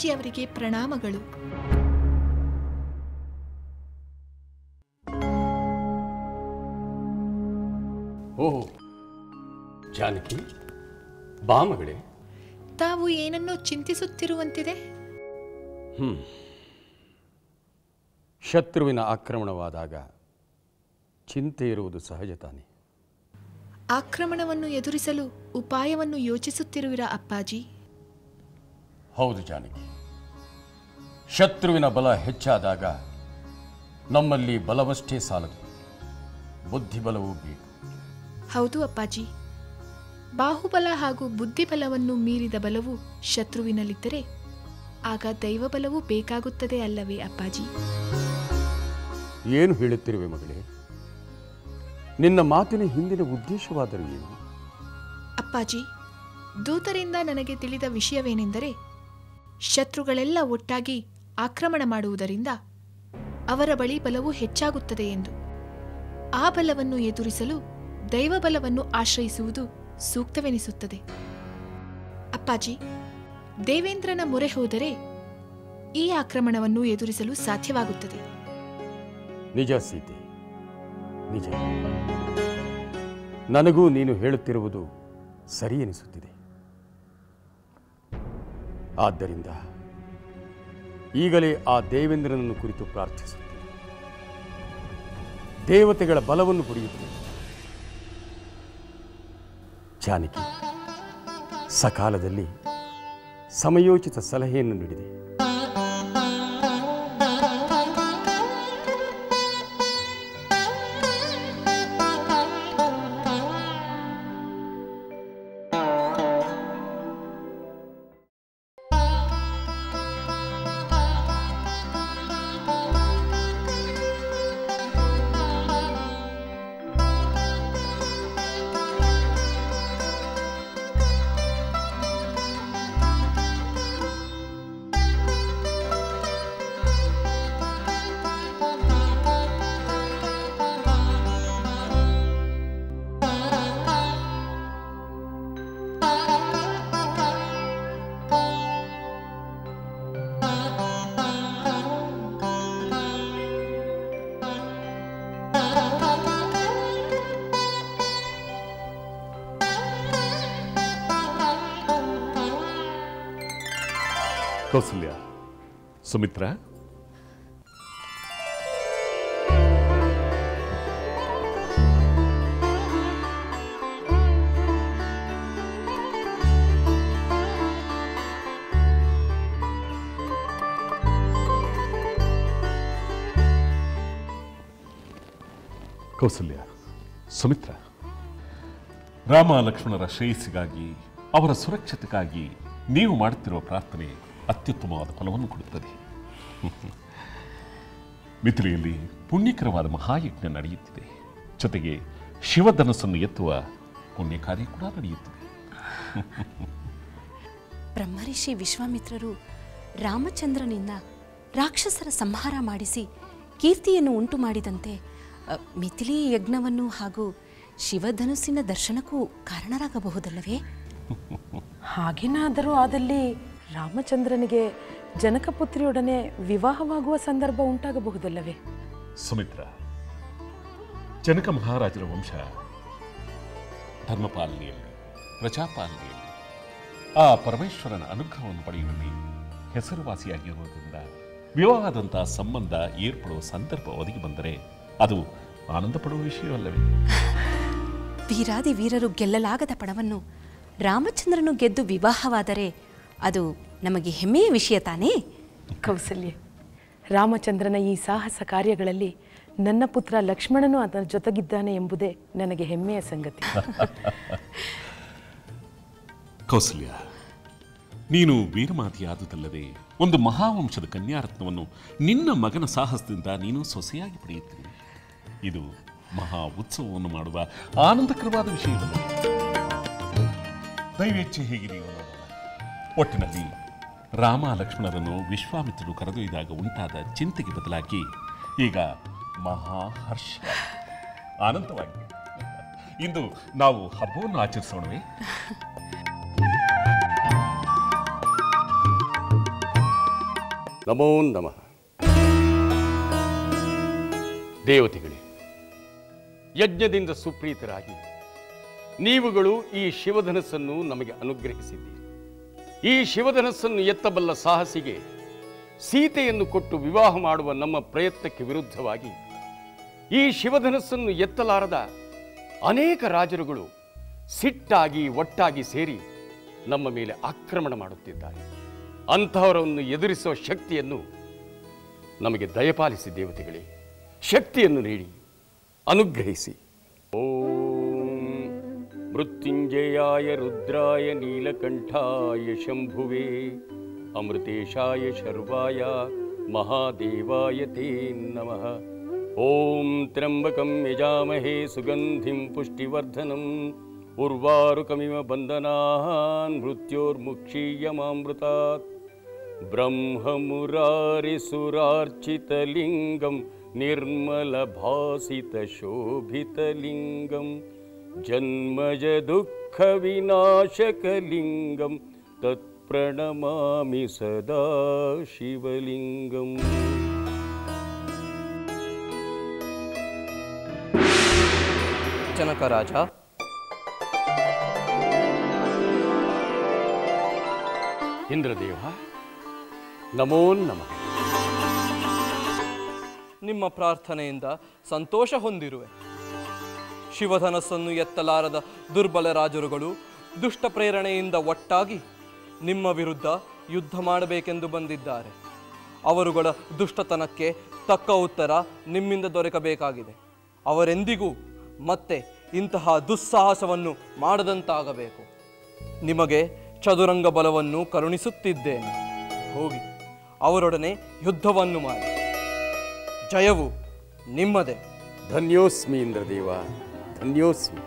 ಅಪ್ಪಾಜಿಯವರಿಗೆ ಪ್ರಣಾಮಗಳು. ಓಹ್ ಜಾನಕಿ, ಬಾ ಮಗಳೇ. ತಾವು ಏನನ್ನೋ ಚಿಂತಿಸುತ್ತಿರುವಂತಿದೆ. ಶತ್ರುವಿನ ಆಕ್ರಮಣವಾದಾಗ ಚಿಂತೆ ಇರುವುದು ಸಹಜ ತಾನೆ. ಆಕ್ರಮಣವನ್ನು ಎದುರಿಸಲು ಉಪಾಯವನ್ನು ಯೋಚಿಸುತ್ತಿರುವಿರಾ ಅಪ್ಪಾಜಿ? ಹೌದು ಜಾನಕಿ, ಶತ್ರುವಿನ ಬಲ ಹೆಚ್ಚಾದಾಗ ನಮ್ಮಲ್ಲಿ ಬಲವಷ್ಟೇ ಸಾಲದು, ಬುದ್ಧಿಬಲವೂ ಬೇಕು. ಹೌದು ಅಪ್ಪಾಜಿ, ಬಾಹುಬಲ ಹಾಗೂ ಬುದ್ಧಿಬಲವನ್ನು ಮೀರಿದ ಬಲವು ಶತ್ರುವಿನಲ್ಲಿದ್ದರೆ ಆಗ ದೈವಬಲವೂ ಬೇಕಾಗುತ್ತದೆ ಅಲ್ಲವೇ ಅಪ್ಪಾಜಿ? ಏನು ಹೇಳುತ್ತಿರುವೆ ಮಗಳೇ? ನಿನ್ನ ಮಾತಿನ ಹಿಂದಿನ ಉದ್ದೇಶವಾದರೂ ಏನು? ಅಪ್ಪಾಜಿ, ದೂತರಿಂದ ನನಗೆ ತಿಳಿದ ವಿಷಯವೇನೆಂದರೆ, ಶತ್ರುಗಳೆಲ್ಲ ಒಟ್ಟಾಗಿ ಆಕ್ರಮಣ ಮಾಡುವುದರಿಂದ ಅವರ ಬಳಿ ಬಲವು ಹೆಚ್ಚಾಗುತ್ತದೆ ಎಂದು. ಆ ಬಲವನ್ನು ಎದುರಿಸಲು ದೈವಬಲವನ್ನು ಆಶ್ರಯಿಸುವುದು ಸೂಕ್ತವೆನಿಸುತ್ತದೆ. ಅಪ್ಪಾಜಿ, ದೇವೇಂದ್ರನ ಮೊರೆ ಹೋದರೆ ಈ ಆಕ್ರಮಣವನ್ನು ಎದುರಿಸಲು ಸಾಧ್ಯವಾಗುತ್ತದೆ. ನಿಜ ಸೀತೆ, ನಿಜ. ನನಗೂ ನೀನು ಹೇಳುತ್ತಿರುವುದು ಸರಿ ಎನಿಸುತ್ತಿದೆ. ಆದ್ದರಿಂದ ಈಗಲೇ ಆ ದೇವೇಂದ್ರನನ್ನು ಕುರಿತು ಪ್ರಾರ್ಥಿಸುತ್ತೇನೆ. ದೇವತೆಗಳ ಬಲವನ್ನು ಪಡೆಯುತ್ತೇನೆ. ಜಾನಕಿ, ಸಕಾಲದಲ್ಲಿ ಸಮಯೋಚಿತ ಸಲಹೆಯನ್ನು ನೀಡಿದೆ. ಕೌಸಲ್ಯ, ಸುಮಿತ್ರ, ಕೌಸಲ್ಯ, ಸುಮಿತ್ರ, ರಾಮ ಲಕ್ಷ್ಮಣರ ಶ್ರೇಯಸ್ಸಿಗಾಗಿ, ಅವರ ಸುರಕ್ಷತೆಗಾಗಿ ನೀವು ಮಾಡುತ್ತಿರುವ ಪ್ರಾರ್ಥನೆ ಅತ್ಯುತ್ತಮವಾದ ಫಲವನ್ನು ಕೊಡುತ್ತದೆ. ಮಿಥಿಲೆಯಲ್ಲಿ ಪುಣ್ಯಕರವಾದ ಮಹಾಯಜ್ಞ ನಡೆಯುತ್ತಿದೆ. ಜೊತೆಗೆ ಶಿವಧನಸ್ಸನ್ನು ಎತ್ತುವ ಪುಣ್ಯ ಕಾರ್ಯ ಕೂಡ ನಡೆಯುತ್ತಿದೆ. ಬ್ರಹ್ಮರ್ಷಿ ವಿಶ್ವಾಮಿತ್ರರು ರಾಮಚಂದ್ರನಿಂದ ರಾಕ್ಷಸರ ಸಂಹಾರ ಮಾಡಿಸಿ ಕೀರ್ತಿಯನ್ನು ಉಂಟು ಮಾಡಿದಂತೆ ಮಿಥಿಲಿ ಯಜ್ಞವನ್ನು ಹಾಗೂ ಶಿವಧನುಸ್ಸಿನ ದರ್ಶನಕ್ಕೂ ಕಾರಣರಾಗಬಹುದಲ್ಲವೇ? ಹಾಗೇನಾದರೂ ಆದಲ್ಲಿ ರಾಮಚಂದ್ರನಿಗೆ ಜನಕಪುತ್ರಿಯೊಡನೆ ವಿವಾಹವಾಗುವ ಸಂದರ್ಭ ಉಂಟಾಗಬಹುದಲ್ಲವೇ? ಸುಮಿತ್ರ, ಜನಕ ಮಹಾರಾಜರ ವಂಶ ಧರ್ಮಪಾಲನೆಯಲ್ಲಿ, ಪ್ರಜಾಪಾಲನೆಯಲ್ಲಿ, ಆ ಪರಮೇಶ್ವರನ ಅನುಗ್ರಹವನ್ನು ಪಡೆಯುವಲ್ಲಿ ಹೆಸರುವಾಸಿಯಾಗಿರುವುದರಿಂದ ವಿವಾಹದಂತಹ ಸಂಬಂಧ ಏರ್ಪಡುವ ಸಂದರ್ಭ ಒದಗಿ ಬಂದರೆ ಅದು ಆನಂದ ಪಡುವ ವಿಷಯವಲ್ಲವೇ? ವೀರಾದಿ ವೀರರು ಗೆಲ್ಲಲಾಗದ ಪಣವನ್ನು ರಾಮಚಂದ್ರನು ಗೆದ್ದು ವಿವಾಹವಾದರೆ ಅದು ನಮಗೆ ಹೆಮ್ಮೆಯ ವಿಷಯ ತಾನೇ? ಕೌಸಲ್ಯ, ರಾಮಚಂದ್ರನ ಈ ಸಾಹಸ ಕಾರ್ಯಗಳಲ್ಲಿ ನನ್ನ ಪುತ್ರ ಲಕ್ಷ್ಮಣನು ಅದರ ಜೊತೆಗಿದ್ದಾನೆ ಎಂಬುದೇ ನನಗೆ ಹೆಮ್ಮೆಯ ಸಂಗತಿ. ಕೌಸಲ್ಯ, ನೀನು ವೀರಮಾತೆಯಾದುದಲ್ಲದೆ ಒಂದು ಮಹಾವಂಶದ ಕನ್ಯಾರತ್ನವನ್ನು ನಿನ್ನ ಮಗನ ಸಾಹಸದಿಂದ ನೀನು ಸೊಸೆಯಾಗಿ ಪಡೆಯುತ್ತೀರಿ. ಇದು ಮಹಾ ಉತ್ಸವವನ್ನು ಮಾಡುವ ಆನಂದಕರವಾದ ವಿಷಯವಲ್ಲ. ದೈವೇಚ್ಛೆ ಹೇಗಿದೆಯೋ ನೋಡೋಣ. ಒಟ್ಟಿನಲ್ಲಿ ರಾಮ ಲಕ್ಷ್ಮಣರನ್ನು ವಿಶ್ವಾಮಿತ್ರರು ಕರೆದೊಯ್ದಾಗ ಉಂಟಾದ ಚಿಂತೆಗೆ ಬದಲಾಗಿ ಈಗ ಮಹಾಹರ್ಷ, ಆನಂದವಾಗಿದೆ. ಇಂದು ನಾವು ಹಬ್ಬವನ್ನು ಆಚರಿಸೋಣವೇ? ನಮೋ ನಮಃ. ದೇವತೆಗಳೇ, ಯಜ್ಞದಿಂದ ಸುಪ್ರೀತರಾಗಿ ನೀವುಗಳು ಈ ಶಿವಧನಸ್ಸನ್ನು ನಮಗೆ ಅನುಗ್ರಹಿಸಿದ್ದೀರಿ. ಈ ಶಿವಧನಸ್ಸನ್ನು ಎತ್ತಬಲ್ಲ ಸಾಹಸಿಗೆ ಸೀತೆಯನ್ನು ಕೊಟ್ಟು ವಿವಾಹ ಮಾಡುವ ನಮ್ಮ ಪ್ರಯತ್ನಕ್ಕೆ ವಿರುದ್ಧವಾಗಿ ಈ ಶಿವಧನಸ್ಸನ್ನು ಎತ್ತಲಾರದ ಅನೇಕ ರಾಜರುಗಳು ಸಿಟ್ಟಾಗಿ ಒಟ್ಟಾಗಿ ಸೇರಿ ನಮ್ಮ ಮೇಲೆ ಆಕ್ರಮಣ ಮಾಡುತ್ತಿದ್ದಾರೆ. ಅಂತಹವರನ್ನು ಎದುರಿಸುವ ಶಕ್ತಿಯನ್ನು ನಮಗೆ ದಯಪಾಲಿಸಿ ದೇವತೆಗಳೇ, ಶಕ್ತಿಯನ್ನು ನೀಡಿ ಅನುಗ್ರಹಿಸಿ. ಓಂ ಮೃತ್ಯುಂಜಯಾಯ ರುದ್ರಾಯ ನೀಲಕಂಠಾಯ ಶಂಭುವೇ ಅಮೃತೇಶಾಯ ಶರ್ವಾಯ ಮಹಾದೇವಾಯ ತೇ ನಮಃ. ಓಂ ತ್ರ್ಯಂಬಕಂ ಯಜಾಮಹೇ ಸುಗಂಧಿಂ ಪುಷ್ಟಿವರ್ಧನಂ ಉರ್ವಾರುಕಮಿವ ಬಂಧನಾನ್ ಮೃತ್ಯೋರ್ಮುಕ್ಷೀಯಮಾಮೃತಾತ್. ಬ್ರಹ್ಮಮುರಾರಿಸುರಾರ್ಚಿತಲಿಂಗಂ ನಿರ್ಮಲಭಾಸಿತಶೋಭಿತಲಿಂಗಂ ಜನ್ಮಜ ದುಃಖ ವಿನಾಶಕಲಿಂಗಂ ತತ್ಪ್ರಣಮಾಮಿ ಸದಾ ಶಿವಲಿಂಗಂ. ಜನಕ ರಾಜ, ಇಂದ್ರದೇವ, ನಮೋ ನಮಃ. ನಿಮ್ಮ ಪ್ರಾರ್ಥನೆಯಿಂದ ಸಂತೋಷ ಹೊಂದಿರುವೆ. ಶಿವಧನಸ್ಸನ್ನು ಎತ್ತಲಾರದ ದುರ್ಬಲ ರಾಜರುಗಳು ದುಷ್ಟ ಪ್ರೇರಣೆಯಿಂದ ಒಟ್ಟಾಗಿ ನಿಮ್ಮ ವಿರುದ್ಧ ಯುದ್ಧ ಮಾಡಬೇಕೆಂದು ಬಂದಿದ್ದಾರೆ. ಅವರುಗಳ ದುಷ್ಟತನಕ್ಕೆ ತಕ್ಕ ಉತ್ತರ ನಿಮ್ಮಿಂದ ದೊರಕಬೇಕಾಗಿದೆ. ಅವರೆಂದಿಗೂ ಮತ್ತೆ ಇಂತಹ ದುಸ್ಸಾಹಸವನ್ನು ಮಾಡದಂತಾಗಬೇಕು. ನಿಮಗೆ ಚದುರಂಗ ಬಲವನ್ನು ಕರುಣಿಸುತ್ತಿದ್ದೇನೆ. ಹೋಗಿ ಅವರೊಡನೆ ಯುದ್ಧವನ್ನು ಮಾಡಿ. ಜಯವು ನಿಮ್ಮದೇ. ಧನ್ಯೋಸ್ಮಿ ಇಂದ್ರದೇವ, ಧನ್ಯೋಸ್ಮಿ.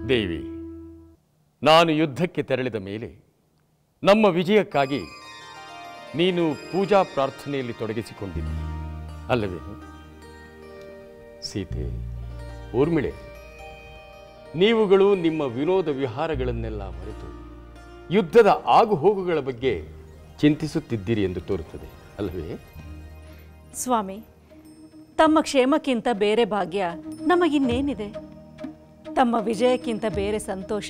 ದೇವಿ, ನಾನು ಯುದ್ಧಕ್ಕೆ ತೆರಳಿದ ಮೇಲೆ ನಮ್ಮ ವಿಜಯಕ್ಕಾಗಿ ನೀನು ಪೂಜಾ ಪ್ರಾರ್ಥನೆಯಲ್ಲಿ ತೊಡಗಿಸಿಕೊಂಡಿದ್ದಿ ಅಲ್ಲವೇನು? ಸೀತೆ, ಊರ್ಮಿಳೆ, ನೀವುಗಳು ನಿಮ್ಮ ವಿನೋದ ವಿಹಾರಗಳನ್ನೆಲ್ಲ ಮರೆತು ಯುದ್ಧದ ಆಗುಹೋಗುಗಳ ಬಗ್ಗೆ ಚಿಂತಿಸುತ್ತಿದ್ದೀರಿ ಎಂದು ತೋರುತ್ತದೆ ಅಲ್ಲವೇ? ಸ್ವಾಮಿ, ತಮ್ಮ ಕ್ಷೇಮಕ್ಕಿಂತ ಬೇರೆ ಭಾಗ್ಯ ನಮಗಿನ್ನೇನಿದೆ? ತಮ್ಮ ವಿಜಯಕ್ಕಿಂತ ಬೇರೆ ಸಂತೋಷ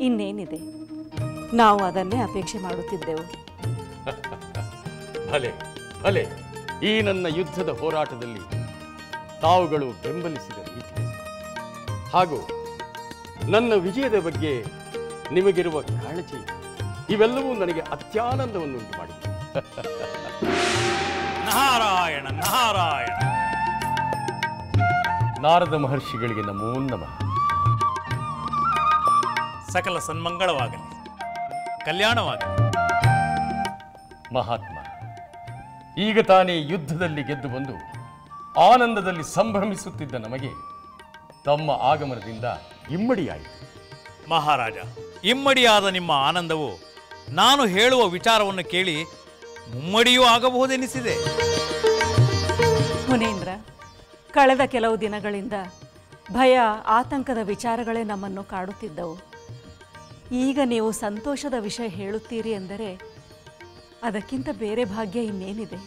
ಇನ್ನೇನಿದೆ? ನಾವು ಅದನ್ನೇ ಅಪೇಕ್ಷೆ ಮಾಡುತ್ತಿದ್ದೆವು. ಭಲೆ ಭಲೆ, ಈ ನನ್ನ ಯುದ್ಧದ ಹೋರಾಟದಲ್ಲಿ ತಾವುಗಳು ಬೆಂಬಲಿಸಿದ ರೀತಿ ಹಾಗೂ ನನ್ನ ವಿಜಯದ ಬಗ್ಗೆ ನಿಮಗಿರುವ ಕಾಳಜಿ ಇವೆಲ್ಲವೂ ನನಗೆ ಅತ್ಯಾನಂದವನ್ನುಂಟು ಮಾಡಿದೆ. ನಾರಾಯಣ ನಾರಾಯಣ. ನಾರದ ಮಹರ್ಷಿಗಳಿಗೆ ನಮೋ ನಮಃ. ಸಕಲ ಸನ್ಮಂಗಳವಾಗಲಿ, ಕಲ್ಯಾಣವಾಗಲಿ. ಮಹಾತ್ಮ, ಈಗ ತಾನೇ ಯುದ್ಧದಲ್ಲಿ ಗೆದ್ದು ಬಂದು ಆನಂದದಲ್ಲಿ ಸಂಭ್ರಮಿಸುತ್ತಿದ್ದ ನಮಗೆ ತಮ್ಮ ಆಗಮನದಿಂದ ಇಮ್ಮಡಿಯಾಯಿತು. ಮಹಾರಾಜ, ಇಮ್ಮಡಿಯಾದ ನಿಮ್ಮ ಆನಂದವು ನಾನು ಹೇಳುವ ವಿಚಾರವನ್ನು ಕೇಳಿ ಮುಮ್ಮಡಿಯೂ ಆಗಬಹುದೆನಿಸಿದೆ. ಮುನೀಂದ್ರ, ಕಳೆದ ಕೆಲವು ದಿನಗಳಿಂದ ಭಯ ಆತಂಕದ ವಿಚಾರಗಳೇ ನಮ್ಮನ್ನು ಕಾಡುತ್ತಿದ್ದವು. ಈಗ ನೀವು ಸಂತೋಷದ ವಿಷಯ ಹೇಳುತ್ತೀರಿ ಎಂದರೆ ಅದಕ್ಕಿಂತ ಬೇರೆ ಭಾಗ್ಯ ಇನ್ನೇನಿದೆ?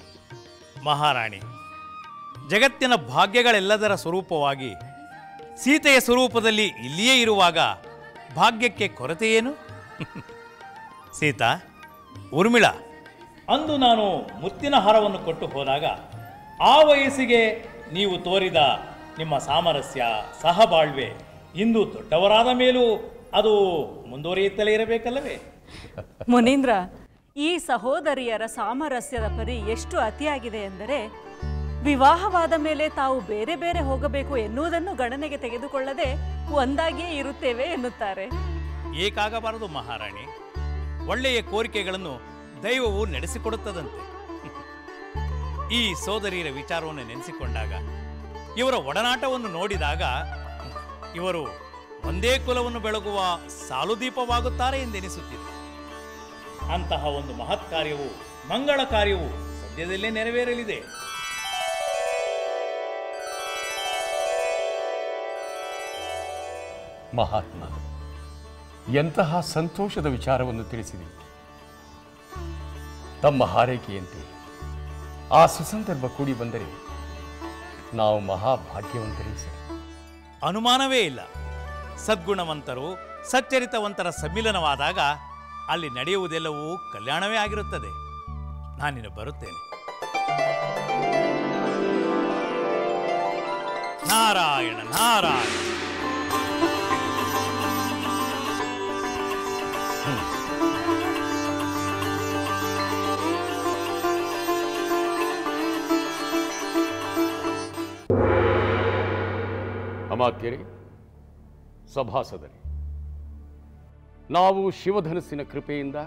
ಮಹಾರಾಣಿ, ಜಗತ್ತಿನ ಭಾಗ್ಯಗಳೆಲ್ಲದರ ಸ್ವರೂಪವಾಗಿ ಸೀತೆಯ ಸ್ವರೂಪದಲ್ಲಿ ಇಲ್ಲಿಯೇ ಇರುವಾಗ ಭಾಗ್ಯಕ್ಕೆ ಕೊರತೆ ಏನು? ಸೀತಾ, ಊರ್ಮಿಳಾ, ಅಂದು ನಾನು ಮುತ್ತಿನ ಹಾರವನ್ನು ಕೊಟ್ಟು ಹೋದಾಗ ಆ ವಯಸ್ಸಿಗೆ ನೀವು ತೋರಿದ ನಿಮ್ಮ ಸಾಮರಸ್ಯ, ಸಹಬಾಳ್ವೆ ಇಂದು ದೊಡ್ಡವರಾದ ಮೇಲೂ ಅದು ಮುಂದುವರಿಯುತ್ತಲೇ ಇರಬೇಕಲ್ಲವೇ? ಮುನೀಂದ್ರ, ಈ ಸಹೋದರಿಯರ ಸಾಮರಸ್ಯದ ಪರಿ ಎಷ್ಟು ಅತಿಯಾಗಿದೆ ಎಂದರೆ ವಿವಾಹವಾದ ಮೇಲೆ ತಾವು ಬೇರೆ ಬೇರೆ ಹೋಗಬೇಕು ಎನ್ನುವುದನ್ನು ಗಣನೆಗೆ ತೆಗೆದುಕೊಳ್ಳದೆ ಒಂದಾಗಿಯೇ ಇರುತ್ತೇವೆ ಎನ್ನುತ್ತಾರೆ. ಏಕಾಗಬಾರದು ಮಹಾರಾಣಿ. ಒಳ್ಳೆಯ ಕೋರಿಕೆಗಳನ್ನು ದೈವವು ನಡೆಸಿಕೊಡುತ್ತದಂತೆ. ಈ ಸೋದರಿಯರ ವಿಚಾರವನ್ನು ನೆನೆಸಿಕೊಂಡಾಗ, ಇವರ ಒಡನಾಟವನ್ನು ನೋಡಿದಾಗ ಇವರು ಒಂದೇ ಕುಲವನ್ನು ಬೆಳಗುವ ಸಾಲುದೀಪವಾಗುತ್ತಾರೆ ಎಂದೆನಿಸುತ್ತಿದೆ. ಅಂತಹ ಒಂದು ಮಹತ್ ಕಾರ್ಯವು, ಮಂಗಳ ಕಾರ್ಯವು ಸದ್ಯದಲ್ಲೇ ನೆರವೇರಲಿದೆ. ಮಹಾತ್ಮ, ಎಂತಹ ಸಂತೋಷದ ವಿಚಾರವನ್ನು ತಿಳಿಸಿದೆ. ತಮ್ಮ ಹಾರೈಕೆಯಂತೆ ಆ ಸುಸಂದರ್ಭ ಕೂಡಿ ಬಂದರೆ ನಾವು ಮಹಾಭಾಗ್ಯವಂತರೇ ಸರಿ. ಅನುಮಾನವೇ ಇಲ್ಲ. ಸದ್ಗುಣವಂತರು, ಸಚ್ಚರಿತವಂತರ ಸಮ್ಮಿಲನವಾದಾಗ ಅಲ್ಲಿ ನಡೆಯುವುದೆಲ್ಲವೂ ಕಲ್ಯಾಣವೇ ಆಗಿರುತ್ತದೆ. ನಾನಿನ್ನು ಬರುತ್ತೇನೆ. ನಾರಾಯಣ ನಾರಾಯಣ. ಅಮಾತ್ಯರೇ, ಸಭಾಸದರೇ, ನಾವು ಶಿವಧನಸ್ಸಿನ ಕೃಪೆಯಿಂದ,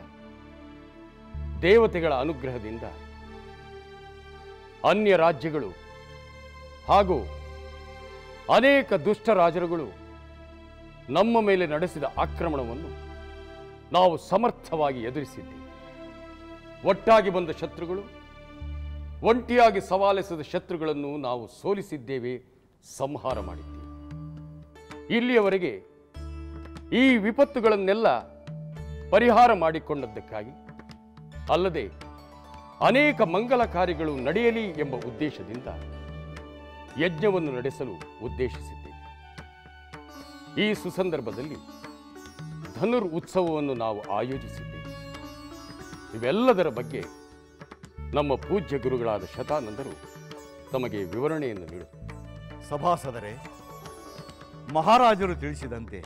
ದೇವತೆಗಳ ಅನುಗ್ರಹದಿಂದ ಅನ್ಯ ರಾಜ್ಯಗಳು ಹಾಗೂ ಅನೇಕ ದುಷ್ಟ ರಾಜರುಗಳು ನಮ್ಮ ಮೇಲೆ ನಡೆಸಿದ ಆಕ್ರಮಣವನ್ನು ನಾವು ಸಮರ್ಥವಾಗಿ ಎದುರಿಸಿದ್ದೇವೆ. ಒಟ್ಟಾಗಿ ಬಂದ ಶತ್ರುಗಳು, ಒಂಟಿಯಾಗಿ ಸವಾಲೆಸದ ಶತ್ರುಗಳನ್ನು ನಾವು ಸೋಲಿಸಿದ್ದೇವೆ, ಸಂಹಾರ ಮಾಡಿದ್ದೇವೆ. ಇಲ್ಲಿಯವರೆಗೆ ಈ ವಿಪತ್ತುಗಳನ್ನೆಲ್ಲ ಪರಿಹಾರ ಮಾಡಿಕೊಂಡದ್ದಕ್ಕಾಗಿ ಅಲ್ಲದೆ ಅನೇಕ ಮಂಗಲ ಕಾರ್ಯಗಳು ನಡೆಯಲಿ ಎಂಬ ಉದ್ದೇಶದಿಂದ ಯಜ್ಞವನ್ನು ನಡೆಸಲು ಉದ್ದೇಶಿಸಿದ್ದೇವೆ. ಈ ಸುಸಂದರ್ಭದಲ್ಲಿ ಧನುರ್ ಉತ್ಸವವನ್ನು ನಾವು ಆಯೋಜಿಸಿದ್ದೇವೆ. ಇವೆಲ್ಲದರ ಬಗ್ಗೆ ನಮ್ಮ ಪೂಜ್ಯ ಗುರುಗಳಾದ ಶತಾನಂದರು ತಮಗೆ ವಿವರಣೆಯನ್ನು ನೀಡುತ್ತಾರೆ. ಸಭಾಸದರೇ, ಮಹಾರಾಜರು ತಿಳಿಸಿದಂತೆ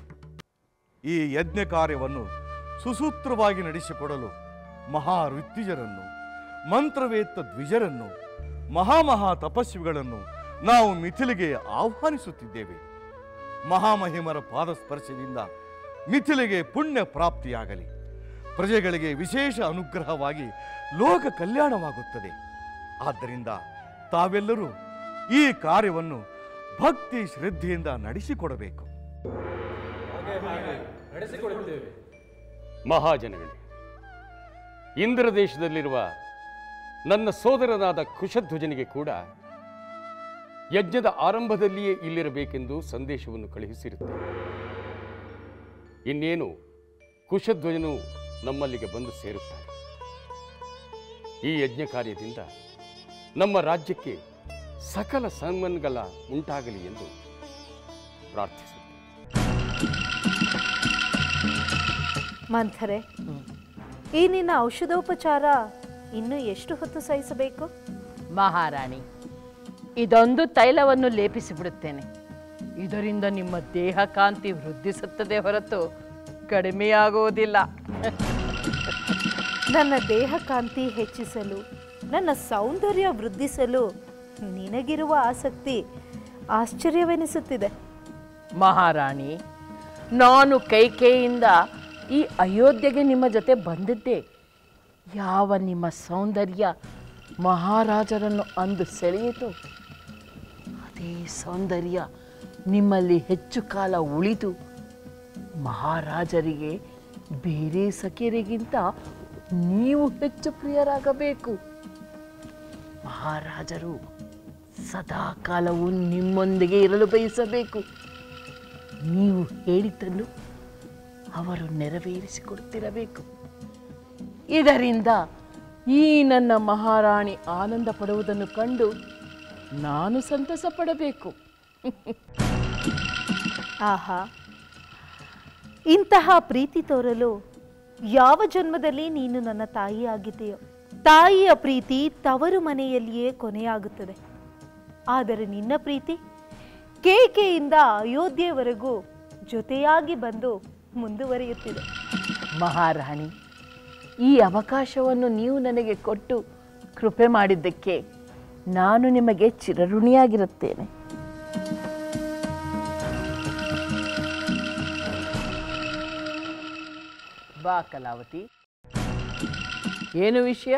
ಈ ಯಜ್ಞ ಕಾರ್ಯವನ್ನು ಸುಸೂತ್ರವಾಗಿ ನಡೆಸಿಕೊಡಲು ಮಹಾ ಋತ್ವಿಜರನ್ನು, ಮಂತ್ರವೇತ್ತ ದ್ವಿಜರನ್ನು, ಮಹಾಮಹಾ ತಪಸ್ವಿಗಳನ್ನು ನಾವು ಮಿಥಿಲೆಗೆ ಆಹ್ವಾನಿಸುತ್ತಿದ್ದೇವೆ. ಮಹಾಮಹಿಮರ ಪಾದಸ್ಪರ್ಶದಿಂದ ಮಿಥಿಲೆಗೆ ಪುಣ್ಯ ಪ್ರಾಪ್ತಿಯಾಗಲಿ, ಪ್ರಜೆಗಳಿಗೆ ವಿಶೇಷ ಅನುಗ್ರಹವಾಗಿ ಲೋಕ ಕಲ್ಯಾಣವಾಗುತ್ತದೆ. ಆದ್ದರಿಂದ ತಾವೆಲ್ಲರೂ ಈ ಕಾರ್ಯವನ್ನು ಭಕ್ತಿ ಶ್ರದ್ಧೆಯಿಂದ ನಡೆಸಿಕೊಡಬೇಕು. ಮಹಾಜನಗಳೇ, ಇಂದ್ರ ದೇಶದಲ್ಲಿರುವ ನನ್ನ ಸೋದರನಾದ ಕುಶಧ್ವಜನಿಗೆ ಕೂಡ ಯಜ್ಞದ ಆರಂಭದಲ್ಲಿಯೇ ಇಲ್ಲಿರಬೇಕೆಂದು ಸಂದೇಶವನ್ನು ಕಳುಹಿಸಿರುತ್ತೇವೆ. ಇನ್ನೇನು ಕುಶಧ್ವಜನು ನಮ್ಮಲ್ಲಿಗೆ ಬಂದು ಸೇರುತ್ತಾರೆ. ಈ ಯಜ್ಞ ಕಾರ್ಯದಿಂದ ನಮ್ಮ ರಾಜ್ಯಕ್ಕೆ ಸಕಲ ಸನ್ಮಂಗಲ ಉಂಟಾಗಲಿ ಎಂದು ಪ್ರಾರ್ಥಿಸುತ್ತೇವೆ. ಮಂಥರೆ, ಈ ನಿನ್ನ ಔಷಧೋಪಚಾರ ಇನ್ನೂ ಎಷ್ಟು ಹೊತ್ತು ಸಹಿಸಬೇಕು? ಮಹಾರಾಣಿ, ಇದೊಂದು ತೈಲವನ್ನು ಲೇಪಿಸಿಬಿಡುತ್ತೇನೆ. ಇದರಿಂದ ನಿಮ್ಮ ದೇಹ ಕಾಂತಿ ವೃದ್ಧಿಸುತ್ತದೆ ಹೊರತು ಕಡಿಮೆಯಾಗುವುದಿಲ್ಲ. ನನ್ನ ದೇಹ ಕಾಂತಿ ಹೆಚ್ಚಿಸಲು, ನನ್ನ ಸೌಂದರ್ಯ ವೃದ್ಧಿಸಲು ನಿನಗಿರುವ ಆಸಕ್ತಿ ಆಶ್ಚರ್ಯವೆನಿಸುತ್ತಿದೆ. ಮಹಾರಾಣಿ, ನಾನು ಕೈಕೇಯಿಂದ ಈ ಅಯೋಧ್ಯೆಗೆ ನಿಮ್ಮ ಜೊತೆ ಬಂದಿದ್ದೆ. ಯಾವ ನಿಮ್ಮ ಸೌಂದರ್ಯ ಮಹಾರಾಜರನ್ನು ಅಂದು ಸೆಳೆಯಿತು, ಅದೇ ಸೌಂದರ್ಯ ನಿಮ್ಮಲ್ಲಿ ಹೆಚ್ಚು ಕಾಲ ಉಳಿದು ಮಹಾರಾಜರಿಗೆ ಬೇರೆ ಸಖಿಯರಿಗಿಂತ ನೀವು ಹೆಚ್ಚು ಪ್ರಿಯರಾಗಬೇಕು. ಮಹಾರಾಜರು ಸದಾ ಕಾಲವೂ ನಿಮ್ಮೊಂದಿಗೆ ಇರಲು ಬಯಸಬೇಕು. ನೀವು ಹೇಳಿದ್ದನ್ನು ಅವರು ನೆರವೇರಿಸಿಕೊಡುತ್ತಿರಬೇಕು. ಇದರಿಂದ ಈ ನನ್ನ ಮಹಾರಾಣಿ ಆನಂದ ಪಡುವುದನ್ನು ಕಂಡು ನಾನು ಸಂತಸ ಪಡಬೇಕು. ಆಹಾ, ಇಂತಹ ಪ್ರೀತಿ ತೋರಲು ಯಾವ ಜನ್ಮದಲ್ಲಿ ನೀನು ನನ್ನ ತಾಯಿಯಾಗಿದೆಯೋ. ತಾಯಿಯ ಪ್ರೀತಿ ತವರು ಮನೆಯಲ್ಲಿಯೇ ಕೊನೆಯಾಗುತ್ತದೆ. ಆದರೆ ನಿನ್ನ ಪ್ರೀತಿ ಕೇಕೆಯಿಂದ ಅಯೋಧ್ಯೆಯವರೆಗೂ ಜೊತೆಯಾಗಿ ಬಂದು ಮುಂದುವರಿಯುತ್ತಿದೆ. ಮಹಾರಾಣಿ, ಈ ಅವಕಾಶವನ್ನು ನೀವು ನನಗೆ ಕೊಟ್ಟು ಕೃಪೆ ಮಾಡಿದ್ದಕ್ಕೆ ನಾನು ನಿಮಗೆ ಚಿರಋಣಿಯಾಗಿರುತ್ತೇನೆ. ಬಾ ಕಲಾವತಿ, ಏನು ವಿಷಯ?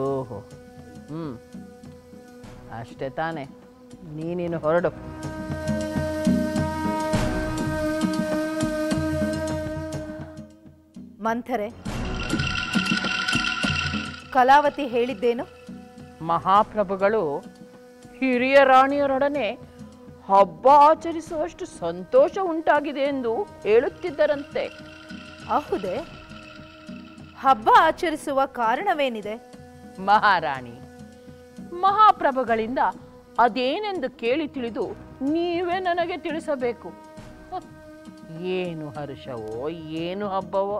ಓಹೋ, ಅಷ್ಟೇ ತಾನೆ, ನೀನೇನು ಹೊರಡು. ಮಂಥರೆ, ಕಲಾವತಿ ಹೇಳಿದ್ದೇನು? ಮಹಾಪ್ರಭುಗಳು ಹಿರಿಯ ರಾಣಿಯರೊಡನೆ ಹಬ್ಬ ಆಚರಿಸುವಷ್ಟು ಸಂತೋಷ ಉಂಟಾಗಿದೆ ಎಂದು ಹೇಳುತ್ತಿದ್ದರಂತೆ. ಹೌದೇ? ಹಬ್ಬ ಆಚರಿಸುವ ಕಾರಣವೇನಿದೆ? ಮಹಾರಾಣಿ, ಮಹಾಪ್ರಭುಗಳಿಂದ ಅದೇನೆಂದು ಕೇಳಿ ತಿಳಿದು ನೀವೇ ನನಗೆ ತಿಳಿಸಬೇಕು. ಏನು ಹರ್ಷವೋ, ಏನು ಹಬ್ಬವೋ.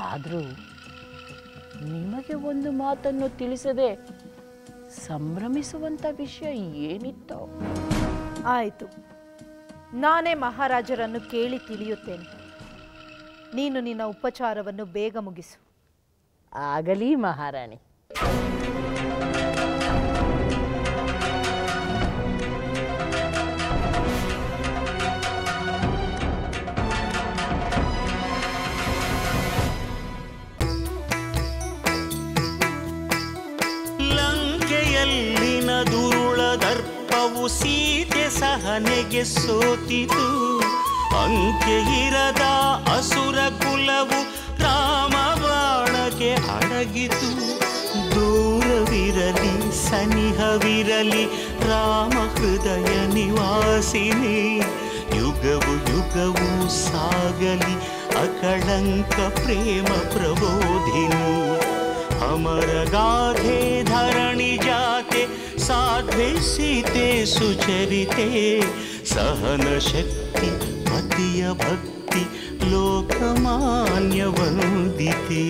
ಆದರೂ ನಿಮಗೆ ಒಂದು ಮಾತನ್ನು ತಿಳಿಸದೆ ಸಂಭ್ರಮಿಸುವಂಥ ವಿಷಯ ಏನಿತ್ತೋ? ಆಯಿತು, ನಾನೇ ಮಹಾರಾಜರನ್ನು ಕೇಳಿ ತಿಳಿಯುತ್ತೇನೆ. ನೀನು ನಿನ್ನ ಉಪಚಾರವನ್ನು ಬೇಗ ಮುಗಿಸು. ಆಗಲಿ ಮಹಾರಾಣಿ. ಲಂಕೆಯಲ್ಲಿನ ದುರುಳ ದರ್ಪವು ಸೀತೆ ಸಹನೆಗೆ ಸೋತಿತು. ಅಂಕೆ ಇರದ ಅಸುರ ಕುಲವು ರಾಮ ಬಾಣಕ್ಕೆ ಅಡಗಿತು. ದೂರವಿರಲಿ ಸನಿಹವಿರಲಿ ರಾಮ ಹೃದಯ ನಿವಾಸಿನಿ. ಯುಗವು ಯುಗವು ಸಾಗಲಿ ಅಕಳಂಕ ಪ್ರೇಮ ಪ್ರಬೋಧಿನಿ. ಅಮರ ಗಾಧೆ ಧರಣಿ ಜಾತೆ ಸಾಧ್ವೆ ಸೀತೆ ಸುಚರಿತೆ. ಸಹನ ಶಕ್ತಿ ಪತಿಯ ಭಕ್ತಿ ಲೋಕಮಾನ್ಯ ವಂದಿತೆ.